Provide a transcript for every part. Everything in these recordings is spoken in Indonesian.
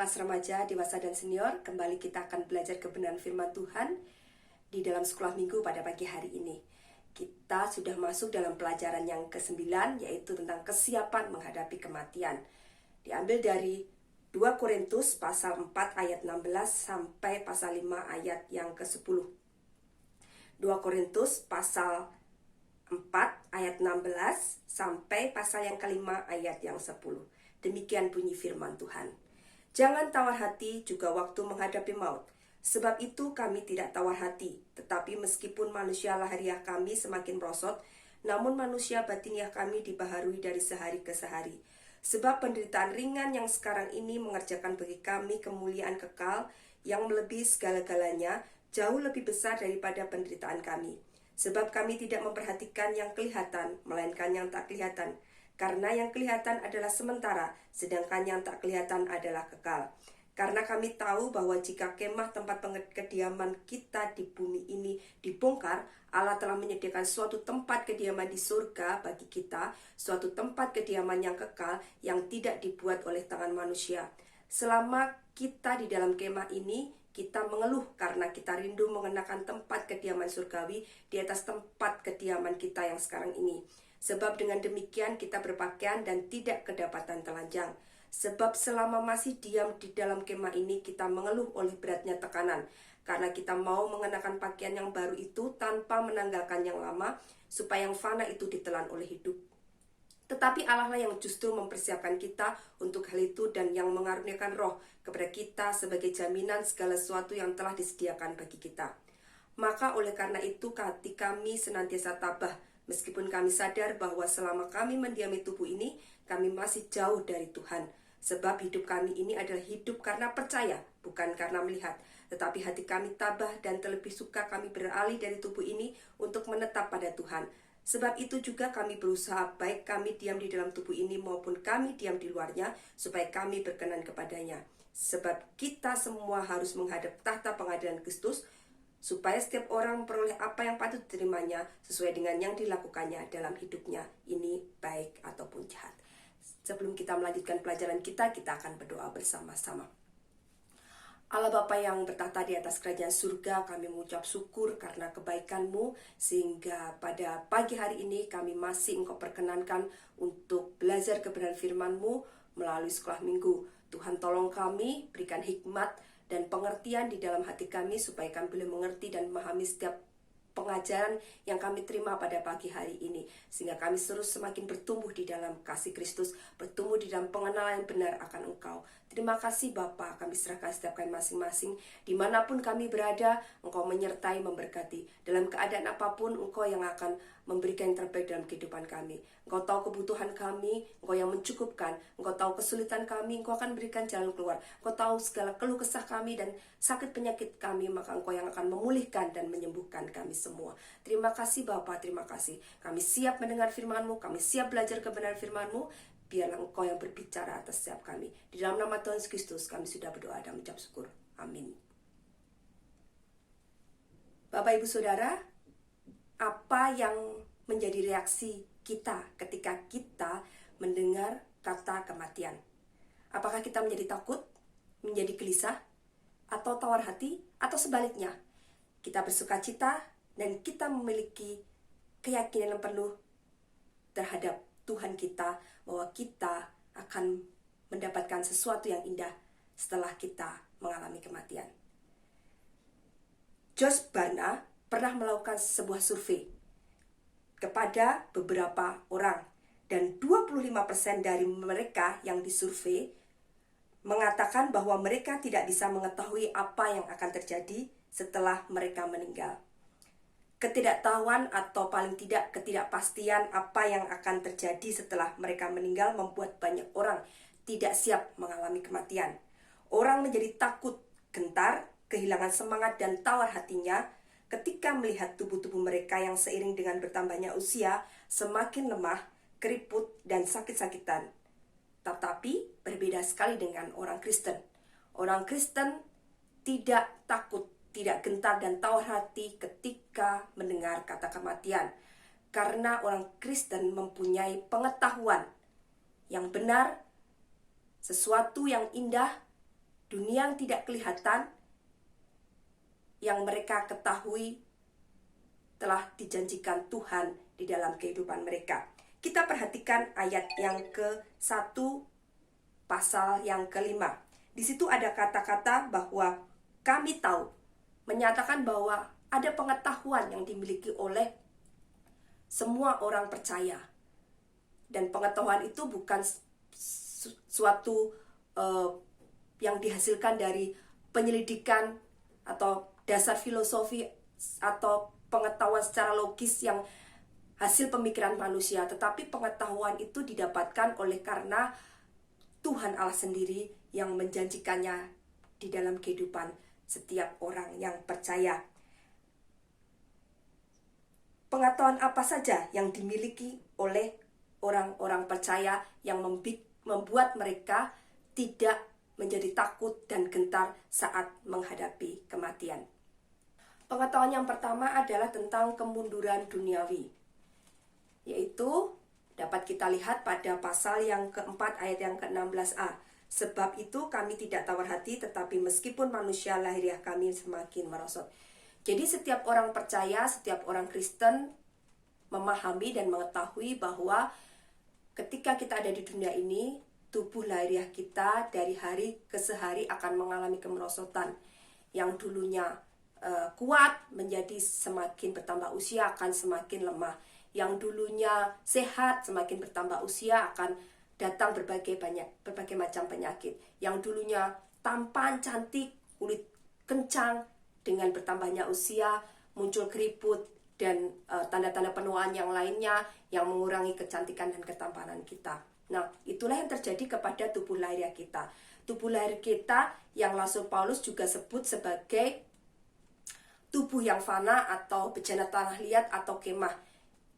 kelas remaja, dewasa, dan senior. Kembali kita akan belajar kebenaran firman Tuhan di dalam sekolah minggu pada pagi hari ini. Kita sudah masuk dalam pelajaran yang ke-9, yaitu tentang kesiapan menghadapi kematian. Diambil dari 2 Korintus pasal 4 ayat 16 sampai pasal 5 ayat yang ke-10. 2 Korintus pasal 4 ayat 16 sampai pasal yang kelima ayat yang 10. Demikian bunyi firman Tuhan. Jangan tawar hati juga waktu menghadapi maut. Sebab itu kami tidak tawar hati. Tetapi meskipun manusia lahiriah kami semakin merosot, namun manusia batiniah kami dibaharui dari sehari ke sehari. Sebab penderitaan ringan yang sekarang ini mengerjakan bagi kami kemuliaan kekal yang melebihi segala-galanya, jauh lebih besar daripada penderitaan kami. Sebab kami tidak memperhatikan yang kelihatan, melainkan yang tak kelihatan. Karena yang kelihatan adalah sementara, sedangkan yang tak kelihatan adalah kekal. Karena kami tahu bahwa jika kemah tempat kediaman kita di bumi ini dibongkar, Allah telah menyediakan suatu tempat kediaman di surga bagi kita, suatu tempat kediaman yang kekal, yang tidak dibuat oleh tangan manusia. Selama kita di dalam kemah ini, kita mengeluh karena kita rindu mengenakan tempat kediaman surgawi di atas tempat kediaman kita yang sekarang ini. Sebab dengan demikian kita berpakaian dan tidak kedapatan telanjang. Sebab selama masih diam di dalam kemah ini, kita mengeluh oleh beratnya tekanan. Karena kita mau mengenakan pakaian yang baru itu tanpa menanggalkan yang lama, supaya yang fana itu ditelan oleh hidup. Tetapi Allah lah yang justru mempersiapkan kita untuk hal itu dan yang mengaruniakan roh kepada kita sebagai jaminan segala sesuatu yang telah disediakan bagi kita. Maka oleh karena itu hati kami senantiasa tabah, meskipun kami sadar bahwa selama kami mendiami tubuh ini, kami masih jauh dari Tuhan. Sebab hidup kami ini adalah hidup karena percaya, bukan karena melihat. Tetapi hati kami tabah dan terlebih suka kami beralih dari tubuh ini untuk menetap pada Tuhan. Sebab itu juga kami berusaha, baik kami diam di dalam tubuh ini maupun kami diam di luarnya, supaya kami berkenan kepadanya. Sebab kita semua harus menghadap tahta pengadilan Kristus, supaya setiap orang memperoleh apa yang patut diterimanya sesuai dengan yang dilakukannya dalam hidupnya, ini baik ataupun jahat. Sebelum kita melanjutkan pelajaran kita akan berdoa bersama-sama. Allah Bapa yang bertahta di atas kerajaan surga, kami mengucap syukur karena kebaikan-Mu, sehingga pada pagi hari ini kami masih Engkau perkenankan untuk belajar kebenaran firman-Mu melalui sekolah minggu. Tuhan tolong kami, berikan hikmat dan pengertian di dalam hati kami supaya kami boleh mengerti dan memahami setiap pengajaran yang kami terima pada pagi hari ini, sehingga kami terus semakin bertumbuh di dalam kasih Kristus, bertumbuh di dalam pengenalan yang benar akan Engkau. Terima kasih Bapa, kami serahkan setiap kami masing-masing, dimanapun kami berada, Engkau menyertai, memberkati. Dalam keadaan apapun, Engkau yang akan memberikan yang terbaik dalam kehidupan kami. Engkau tahu kebutuhan kami, Engkau yang mencukupkan. Engkau tahu kesulitan kami, Engkau akan berikan jalan keluar. Engkau tahu segala keluh kesah kami dan sakit penyakit kami, maka Engkau yang akan memulihkan dan menyembuhkan kami semua. Terima kasih Bapa, terima kasih. Kami siap mendengar firman-Mu, kami siap belajar kebenaran firman-Mu. Biarlah Engkau yang berbicara atas setiap kami. Di dalam nama Tuhan Yesus Kristus kami sudah berdoa dan mengucap syukur. Amin. Bapak Ibu Saudara, apa yang menjadi reaksi kita ketika kita mendengar kata kematian? Apakah kita menjadi takut, menjadi gelisah, atau tawar hati, atau sebaliknya? Kita bersukacita dan kita memiliki keyakinan yang penuh terhadap Tuhan kita, bahwa kita akan mendapatkan sesuatu yang indah setelah kita mengalami kematian. Josh Barna pernah melakukan sebuah survei kepada beberapa orang, dan 25% dari mereka yang disurvei mengatakan bahwa mereka tidak bisa mengetahui apa yang akan terjadi setelah mereka meninggal. Ketidaktahuan atau paling tidak ketidakpastian apa yang akan terjadi setelah mereka meninggal membuat banyak orang tidak siap mengalami kematian. Orang menjadi takut, gentar, kehilangan semangat dan tawar hatinya ketika melihat tubuh-tubuh mereka yang seiring dengan bertambahnya usia semakin lemah, keriput, dan sakit-sakitan. Tetapi berbeda sekali dengan orang Kristen. Orang Kristen tidak takut, tidak gentar dan tawar hati ketika mendengar kata kematian. Karena orang Kristen mempunyai pengetahuan yang benar, sesuatu yang indah dunia yang tidak kelihatan, yang mereka ketahui telah dijanjikan Tuhan di dalam kehidupan mereka. Kita perhatikan ayat yang ke-1 pasal yang ke-5. Di situ ada kata-kata bahwa kami tahu, menyatakan bahwa ada pengetahuan yang dimiliki oleh semua orang percaya. Dan pengetahuan itu bukan suatu yang dihasilkan dari penyelidikan atau dasar filosofi atau pengetahuan secara logis yang hasil pemikiran manusia, tetapi pengetahuan itu didapatkan oleh karena Tuhan Allah sendiri yang menjanjikannya di dalam kehidupan setiap orang yang percaya. Pengetahuan apa saja yang dimiliki oleh orang-orang percaya yang membuat mereka tidak menjadi takut dan gentar saat menghadapi kematian. Pengetahuan yang pertama adalah tentang kemunduran duniawi, yaitu dapat kita lihat pada pasal yang keempat ayat yang ke-16a. Sebab itu kami tidak tawar hati, tetapi meskipun manusia lahiriah kami semakin merosot. Jadi setiap orang percaya, setiap orang Kristen memahami dan mengetahui bahwa ketika kita ada di dunia ini, tubuh lahiriah kita dari hari ke hari akan mengalami kemerosotan. Yang dulunya kuat menjadi semakin bertambah usia akan semakin lemah. Yang dulunya sehat semakin bertambah usia akan datang berbagai macam penyakit. Yang dulunya tampan, cantik, kulit kencang, dengan bertambahnya usia muncul keriput dan tanda-tanda penuaan yang lainnya yang mengurangi kecantikan dan ketampanan kita. Nah, itulah yang terjadi kepada tubuh lahiriah kita. Tubuh lahir kita yang Rasul Paulus juga sebut sebagai tubuh yang fana atau bejana tanah liat atau kemah.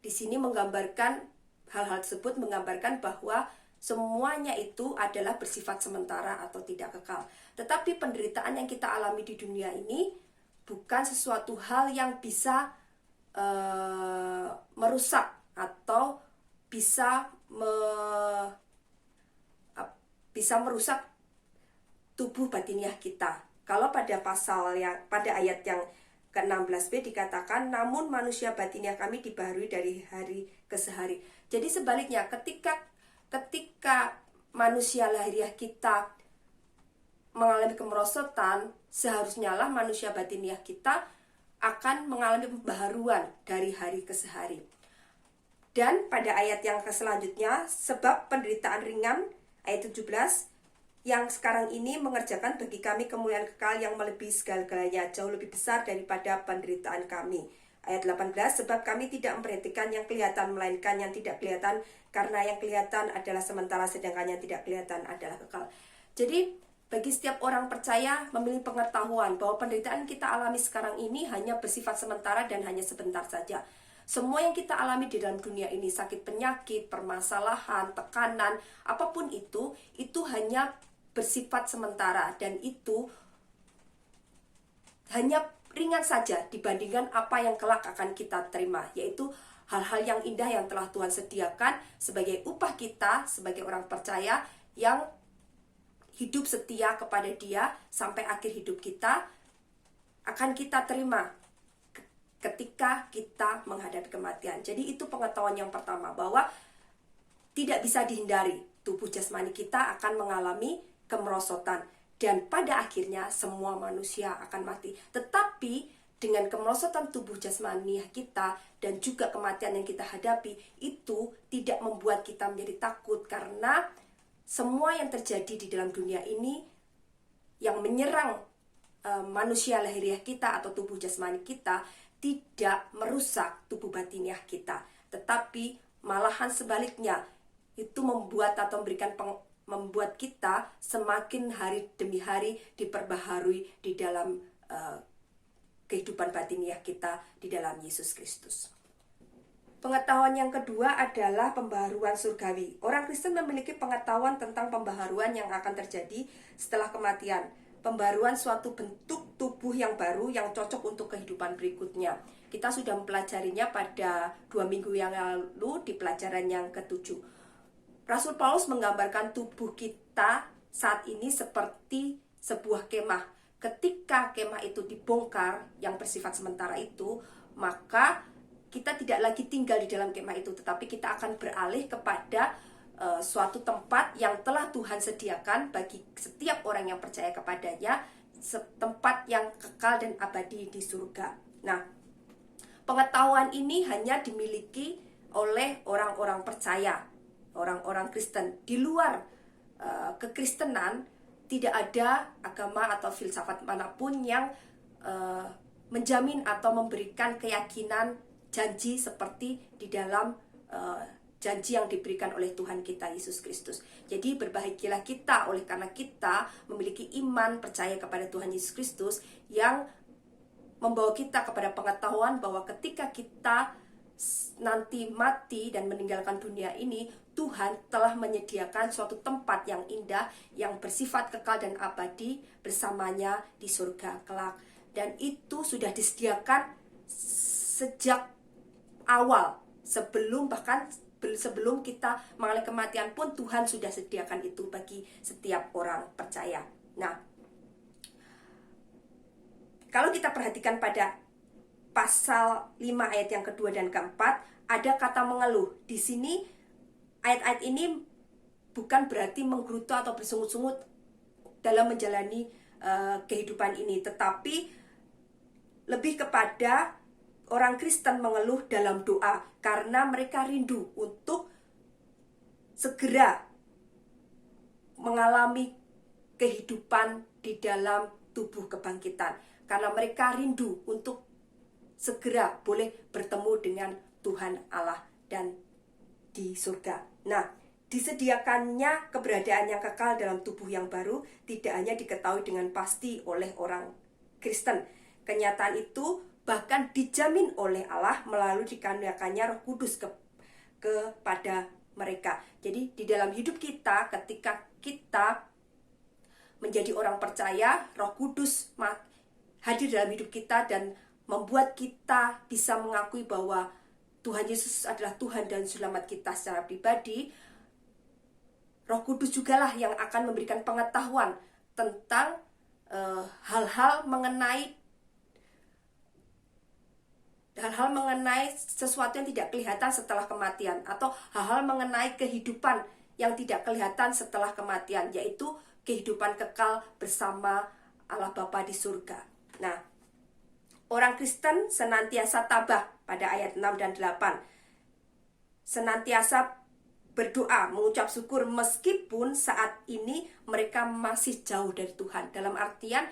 Di sini menggambarkan hal-hal tersebut, menggambarkan bahwa semuanya itu adalah bersifat sementara atau tidak kekal. Tetapi penderitaan yang kita alami di dunia ini bukan sesuatu hal yang bisa merusak atau bisa merusak tubuh batiniah kita. Kalau pada ayat yang ke-16b dikatakan, namun manusia batiniah kami dibaharui dari hari ke hari. Jadi sebaliknya, ketika manusia lahiriah kita mengalami kemerosotan, seharusnya lah manusia batiniah kita akan mengalami pembaharuan dari hari ke hari. Dan pada ayat yang selanjutnya, sebab penderitaan ringan, ayat 17, yang sekarang ini mengerjakan bagi kami kemuliaan kekal yang melebihi segala-galanya, jauh lebih besar daripada penderitaan kami. Ayat 18, sebab kami tidak memperhatikan yang kelihatan, melainkan yang tidak kelihatan, karena yang kelihatan adalah sementara, sedangkan yang tidak kelihatan adalah kekal. Jadi, bagi setiap orang percaya memilih pengetahuan bahwa penderitaan kita alami sekarang ini hanya bersifat sementara dan hanya sebentar saja. Semua yang kita alami di dalam dunia ini, sakit penyakit, permasalahan, tekanan, apapun itu hanya bersifat sementara dan itu hanya ringan saja dibandingkan apa yang kelak akan kita terima, yaitu hal-hal yang indah yang telah Tuhan sediakan sebagai upah kita sebagai orang percaya yang hidup setia kepada Dia sampai akhir hidup kita, akan kita terima ketika kita menghadapi kematian. Jadi itu pengetahuan yang pertama, bahwa tidak bisa dihindari, tubuh jasmani kita akan mengalami kemerosotan dan pada akhirnya semua manusia akan mati. Tetapi dengan kemerosotan tubuh jasmani kita dan juga kematian yang kita hadapi, itu tidak membuat kita menjadi takut, karena semua yang terjadi di dalam dunia ini yang menyerang manusia lahiriah kita atau tubuh jasmani kita tidak merusak tubuh batiniah kita, tetapi malahan sebaliknya, itu membuat kita semakin hari demi hari diperbaharui di dalam kehidupan batiniah kita di dalam Yesus Kristus. Pengetahuan yang kedua adalah pembaharuan surgawi. Orang Kristen memiliki pengetahuan tentang pembaharuan yang akan terjadi setelah kematian. Pembaharuan suatu bentuk tubuh yang baru yang cocok untuk kehidupan berikutnya. Kita sudah mempelajarinya pada 2 minggu yang lalu di pelajaran yang ke-7. Rasul Paulus menggambarkan tubuh kita saat ini seperti sebuah kemah. Ketika kemah itu dibongkar, yang bersifat sementara itu, maka kita tidak lagi tinggal di dalam kemah itu, tetapi kita akan beralih kepada suatu tempat yang telah Tuhan sediakan bagi setiap orang yang percaya kepadanya, tempat yang kekal dan abadi di surga. Nah, pengetahuan ini hanya dimiliki oleh orang-orang percaya, orang-orang Kristen. Di luar kekristenan, tidak ada agama atau filsafat manapun yang menjamin atau memberikan keyakinan janji seperti di dalam janji yang diberikan oleh Tuhan kita Yesus Kristus. Jadi berbahagialah kita oleh karena kita memiliki iman percaya kepada Tuhan Yesus Kristus yang membawa kita kepada pengetahuan bahwa ketika kita nanti mati dan meninggalkan dunia ini, Tuhan telah menyediakan suatu tempat yang indah, yang bersifat kekal dan abadi bersamanya di surga kelak. Dan itu sudah disediakan sejak awal, sebelum kita mengalami kematian pun Tuhan sudah sediakan itu bagi setiap orang percaya. Nah, kalau kita perhatikan pada pasal 5 ayat yang kedua dan keempat, ada kata mengeluh. Di sini ayat-ayat ini bukan berarti menggerutu atau bersungut-sungut dalam menjalani kehidupan ini, tetapi lebih kepada orang Kristen mengeluh dalam doa karena mereka rindu untuk segera mengalami kehidupan di dalam tubuh kebangkitan, karena mereka rindu untuk segera boleh bertemu dengan Tuhan Allah dan di surga. Nah, disediakannya keberadaan yang kekal dalam tubuh yang baru tidak hanya diketahui dengan pasti oleh orang Kristen. Kenyataan itu bahkan dijamin oleh Allah melalui dikaruniakannya Roh Kudus kepada mereka. Jadi di dalam hidup kita, ketika kita menjadi orang percaya, Roh Kudus hadir dalam hidup kita dan membuat kita bisa mengakui bahwa Tuhan Yesus adalah Tuhan dan Selamat kita secara pribadi. Roh Kudus jugalah yang akan memberikan pengetahuan tentang hal-hal mengenai sesuatu yang tidak kelihatan setelah kematian, atau hal-hal mengenai kehidupan yang tidak kelihatan setelah kematian, yaitu kehidupan kekal bersama Allah Bapa di surga. Nah, orang Kristen senantiasa tabah pada ayat 6 dan 8. Senantiasa berdoa, mengucap syukur meskipun saat ini mereka masih jauh dari Tuhan. Dalam artian,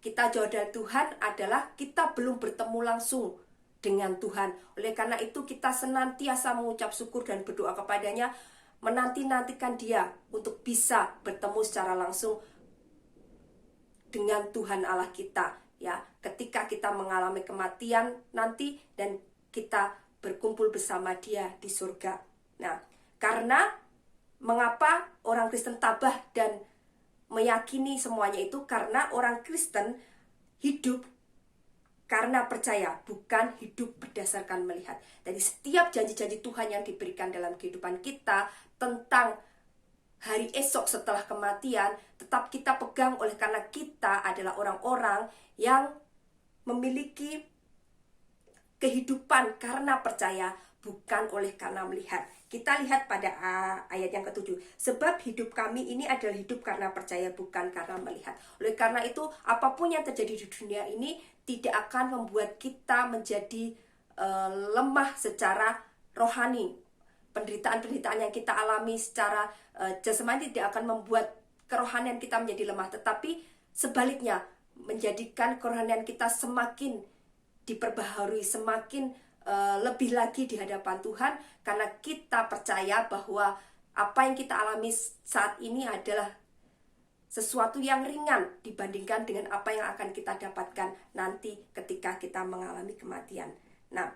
kita jauh dari Tuhan adalah kita belum bertemu langsung dengan Tuhan. Oleh karena itu kita senantiasa mengucap syukur dan berdoa kepadanya, menanti-nantikan Dia untuk bisa bertemu secara langsung dengan Tuhan Allah kita, ya, ketika kita mengalami kematian nanti dan kita berkumpul bersama Dia di surga. Nah, karena mengapa orang Kristen tabah dan meyakini semuanya itu? Karena orang Kristen hidup karena percaya, bukan hidup berdasarkan melihat. Jadi setiap janji-janji Tuhan yang diberikan dalam kehidupan kita tentang hari esok setelah kematian, tetap kita pegang oleh karena kita adalah orang-orang yang memiliki kehidupan karena percaya, bukan oleh karena melihat. Kita lihat pada ayat yang ke-7. Sebab hidup kami ini adalah hidup karena percaya, bukan karena melihat. Oleh karena itu, apapun yang terjadi di dunia ini tidak akan membuat kita menjadi lemah secara rohani. Penderitaan-penderitaan yang kita alami secara jasmani tidak akan membuat kerohanian kita menjadi lemah, tetapi sebaliknya menjadikan kerohanian kita semakin diperbaharui, semakin lebih lagi di hadapan Tuhan, karena kita percaya bahwa apa yang kita alami saat ini adalah sesuatu yang ringan dibandingkan dengan apa yang akan kita dapatkan nanti ketika kita mengalami kematian. Nah,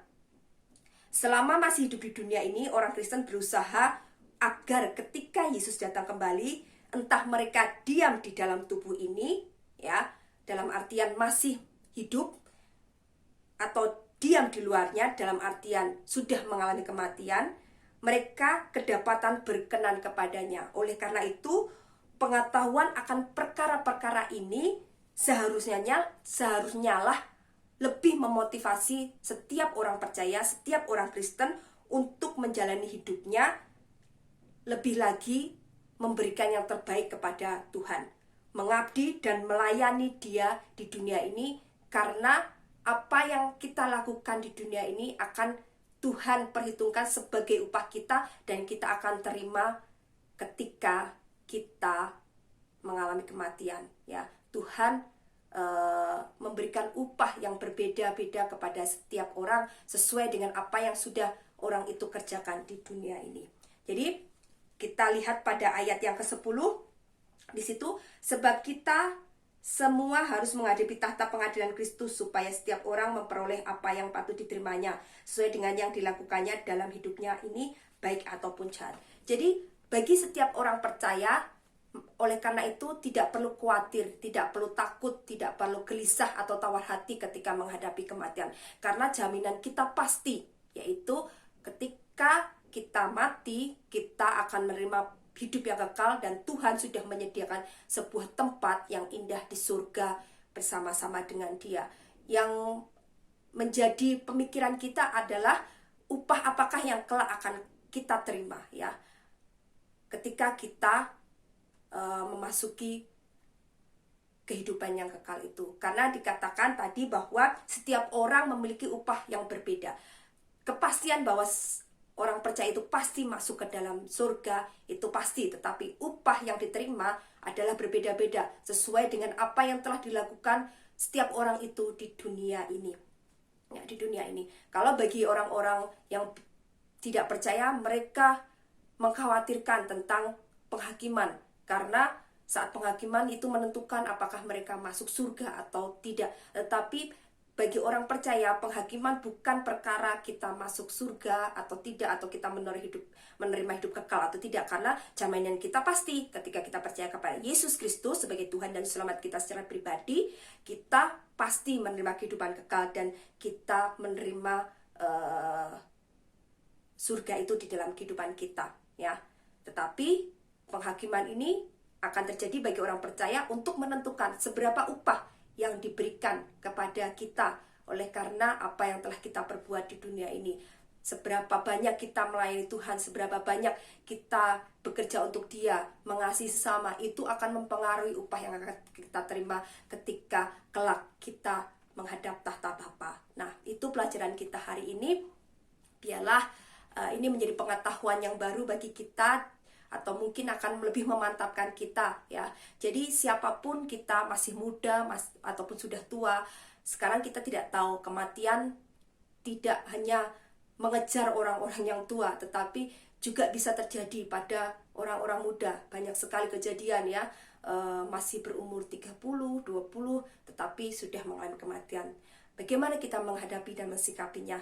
selama masih hidup di dunia ini, orang Kristen berusaha agar ketika Yesus datang kembali, entah mereka diam di dalam tubuh ini, ya, dalam artian masih hidup, atau diam di luarnya dalam artian sudah mengalami kematian, mereka kedapatan berkenan kepadanya. Oleh karena itu, pengetahuan akan perkara-perkara ini seharusnya lah lebih memotivasi setiap orang percaya, setiap orang Kristen untuk menjalani hidupnya lebih lagi memberikan yang terbaik kepada Tuhan, mengabdi dan melayani Dia di dunia ini, karena apa yang kita lakukan di dunia ini akan Tuhan perhitungkan sebagai upah kita, dan kita akan terima ketika kita mengalami kematian. Ya, Tuhan memberikan upah yang berbeda-beda kepada setiap orang sesuai dengan apa yang sudah orang itu kerjakan di dunia ini. Jadi kita lihat pada ayat yang ke-10 di situ, sebab kita semua harus menghadapi tahta pengadilan Kristus supaya setiap orang memperoleh apa yang patut diterimanya sesuai dengan yang dilakukannya dalam hidupnya ini, baik ataupun jahat. Jadi bagi setiap orang percaya, oleh karena itu tidak perlu khawatir, tidak perlu takut, tidak perlu gelisah atau tawar hati ketika menghadapi kematian. Karena jaminan kita pasti, yaitu ketika kita mati, kita akan menerima hidup yang kekal, dan Tuhan sudah menyediakan sebuah tempat yang indah di surga bersama-sama dengan Dia. Yang menjadi pemikiran kita adalah upah apakah yang kelak akan kita terima, ya, ketika kita memasuki kehidupan yang kekal itu. Karena dikatakan tadi bahwa setiap orang memiliki upah yang berbeda. Kepastian bahwa orang percaya itu pasti masuk ke dalam surga itu pasti, tetapi upah yang diterima adalah berbeda-beda sesuai dengan apa yang telah dilakukan setiap orang itu di dunia ini. Ya, di dunia ini. Kalau bagi orang-orang yang tidak percaya, mereka mengkhawatirkan tentang penghakiman, karena saat penghakiman itu menentukan apakah mereka masuk surga atau tidak. Tetapi bagi orang percaya, penghakiman bukan perkara kita masuk surga atau tidak, atau kita menerima hidup kekal atau tidak, karena jaminan kita pasti ketika kita percaya kepada Yesus Kristus sebagai Tuhan dan Selamat kita secara pribadi, kita pasti menerima kehidupan kekal dan kita menerima surga itu di dalam kehidupan kita, ya. Tetapi penghakiman ini akan terjadi bagi orang percaya untuk menentukan seberapa upah yang diberikan kepada kita oleh karena apa yang telah kita perbuat di dunia ini. Seberapa banyak kita melayani Tuhan, seberapa banyak kita bekerja untuk Dia, mengasihi sesama, itu akan mempengaruhi upah yang akan kita terima ketika kelak kita menghadap tahta Bapa. Nah, itu pelajaran kita hari ini. Biarlah ini menjadi pengetahuan yang baru bagi kita, atau mungkin akan lebih memantapkan kita, ya. Jadi siapapun kita, masih muda ataupun sudah tua, sekarang kita tidak tahu, kematian tidak hanya mengejar orang-orang yang tua, tetapi juga bisa terjadi pada orang-orang muda. Banyak sekali kejadian, ya, masih berumur 30, 20, tetapi sudah mengalami kematian. Bagaimana kita menghadapi dan mensikapinya?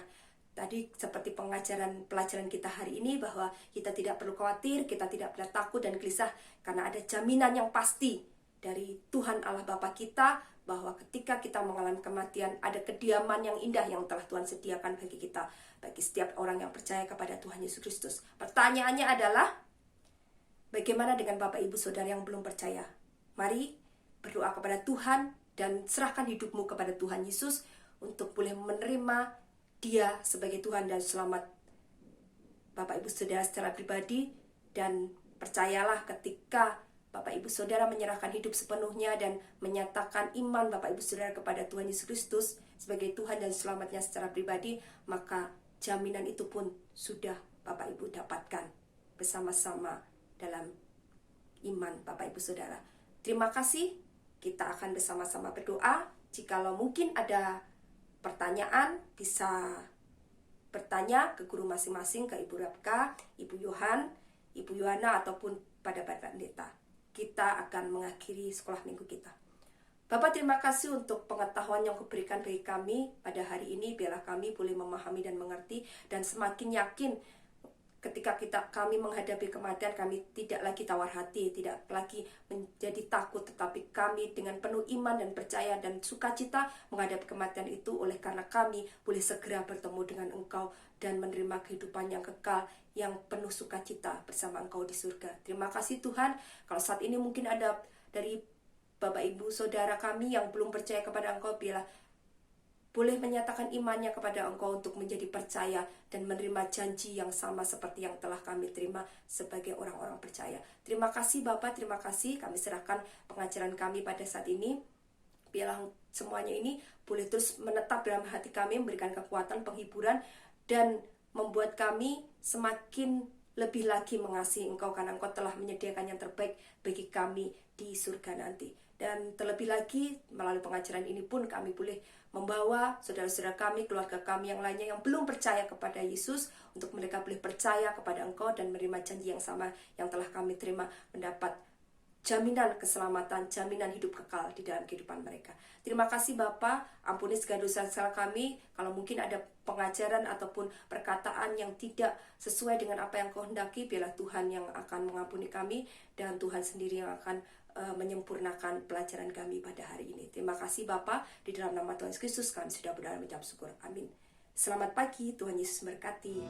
Tadi seperti pelajaran kita hari ini, bahwa kita tidak perlu khawatir, kita tidak perlu takut dan gelisah, karena ada jaminan yang pasti dari Tuhan Allah Bapa kita, bahwa ketika kita mengalami kematian, ada kediaman yang indah yang telah Tuhan sediakan bagi kita, bagi setiap orang yang percaya kepada Tuhan Yesus Kristus. Pertanyaannya adalah, bagaimana dengan Bapak Ibu Saudara yang belum percaya? Mari berdoa kepada Tuhan dan serahkan hidupmu kepada Tuhan Yesus untuk boleh menerima Dia sebagai Tuhan dan Selamat Bapak Ibu Saudara secara pribadi. Dan percayalah, ketika Bapak Ibu Saudara menyerahkan hidup sepenuhnya dan menyatakan iman Bapak Ibu Saudara kepada Tuhan Yesus Kristus sebagai Tuhan dan Selamatnya secara pribadi, maka jaminan itu pun sudah Bapak Ibu dapatkan bersama-sama dalam iman Bapak Ibu Saudara. Terima kasih. Kita akan bersama-sama berdoa. Jikalau mungkin ada pertanyaan, bisa bertanya ke guru masing-masing, ke Ibu Rabka, Ibu Yohan, Ibu Yohana, ataupun pada Bapak Pendeta. Kita akan mengakhiri sekolah minggu kita. Bapak, terima kasih untuk pengetahuan yang Kau berikan bagi kami pada hari ini. Biarlah kami boleh memahami dan mengerti, dan semakin yakin ketika kami menghadapi kematian, kami tidak lagi tawar hati, tidak lagi menjadi takut, tetapi kami dengan penuh iman dan percaya dan sukacita menghadapi kematian itu, oleh karena kami boleh segera bertemu dengan Engkau dan menerima kehidupan yang kekal, yang penuh sukacita bersama Engkau di surga. Terima kasih Tuhan. Kalau saat ini mungkin ada dari Bapak Ibu Saudara kami yang belum percaya kepada Engkau, biarlah boleh menyatakan imannya kepada Engkau untuk menjadi percaya dan menerima janji yang sama seperti yang telah kami terima sebagai orang-orang percaya. Terima kasih Bapak, terima kasih. Kami serahkan pengajaran kami pada saat ini. Biarlah semuanya ini boleh terus menetap dalam hati kami, memberikan kekuatan, penghiburan, dan membuat kami semakin lebih lagi mengasihi Engkau, karena Engkau telah menyediakan yang terbaik bagi kami di surga nanti. Dan terlebih lagi, melalui pengajaran ini pun kami boleh membawa saudara-saudara kami, keluarga kami yang lainnya yang belum percaya kepada Yesus, untuk mereka boleh percaya kepada Engkau dan menerima janji yang sama yang telah kami terima, mendapat jaminan keselamatan, jaminan hidup kekal di dalam kehidupan mereka. Terima kasih Bapa, ampuni segala dosa-dosa kami. Kalau mungkin ada pengajaran ataupun perkataan yang tidak sesuai dengan apa yang Kau hendaki, biarlah Tuhan yang akan mengampuni kami, dan Tuhan sendiri yang akan menyempurnakan pelajaran kami pada hari ini. Terima kasih Bapa, di dalam nama Tuhan Yesus Kristus kami sudah berdoa mengucap syukur. Amin. Selamat pagi, Tuhan Yesus memberkati.